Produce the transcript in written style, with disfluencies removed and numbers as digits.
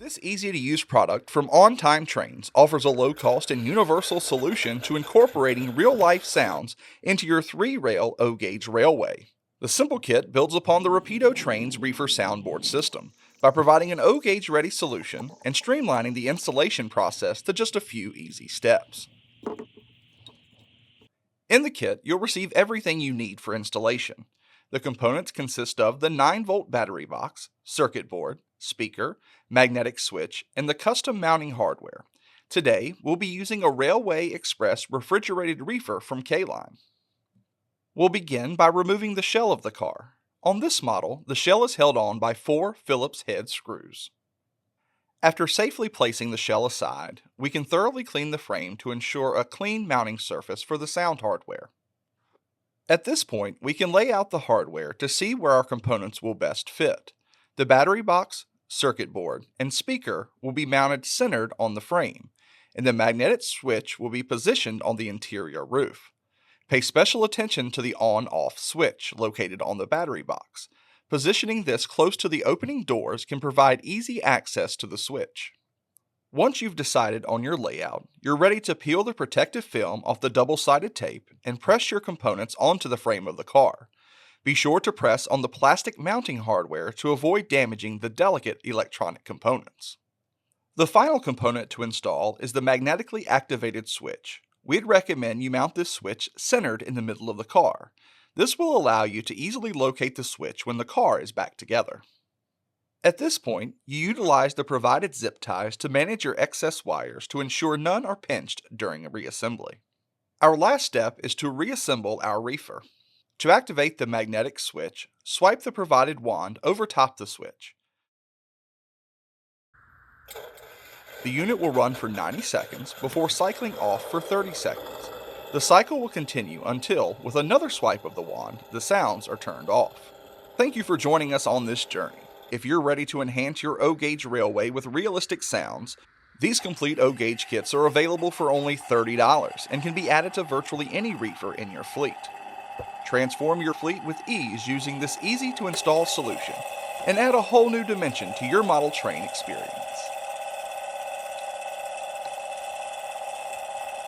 This easy-to-use product from On Time Trains offers a low-cost and universal solution to incorporating real-life sounds into your three-rail O-gauge railway. The simple kit builds upon the Rapido Trains Reefer soundboard system by providing an O-gauge ready solution and streamlining the installation process to just a few easy steps. In the kit, you'll receive everything you need for installation. The components consist of the 9-volt battery box, circuit board, speaker, magnetic switch, and the custom mounting hardware. Today, we'll be using a Railway Express refrigerated reefer from K-Line. We'll begin by removing the shell of the car. On this model, the shell is held on by 4 Phillips head screws. After safely placing the shell aside, we can thoroughly clean the frame to ensure a clean mounting surface for the sound hardware. At this point, we can lay out the hardware to see where our components will best fit. The battery box, circuit board, and speaker will be mounted centered on the frame, and the magnetic switch will be positioned on the interior roof. Pay special attention to the on-off switch located on the battery box. Positioning this close to the opening doors can provide easy access to the switch. Once you've decided on your layout, you're ready to peel the protective film off the double-sided tape and press your components onto the frame of the car. Be sure to press on the plastic mounting hardware to avoid damaging the delicate electronic components. The final component to install is the magnetically activated switch. We'd recommend you mount this switch centered in the middle of the car. This will allow you to easily locate the switch when the car is back together. At this point, you utilize the provided zip ties to manage your excess wires to ensure none are pinched during a reassembly. Our last step is to reassemble our reefer. To activate the magnetic switch, swipe the provided wand over top the switch. The unit will run for 90 seconds before cycling off for 30 seconds. The cycle will continue until, with another swipe of the wand, the sounds are turned off. Thank you for joining us on this journey. If you're ready to enhance your O-gauge railway with realistic sounds, these complete O-gauge kits are available for only $30 and can be added to virtually any reefer in your fleet. Transform your fleet with ease using this easy-to-install solution and add a whole new dimension to your model train experience.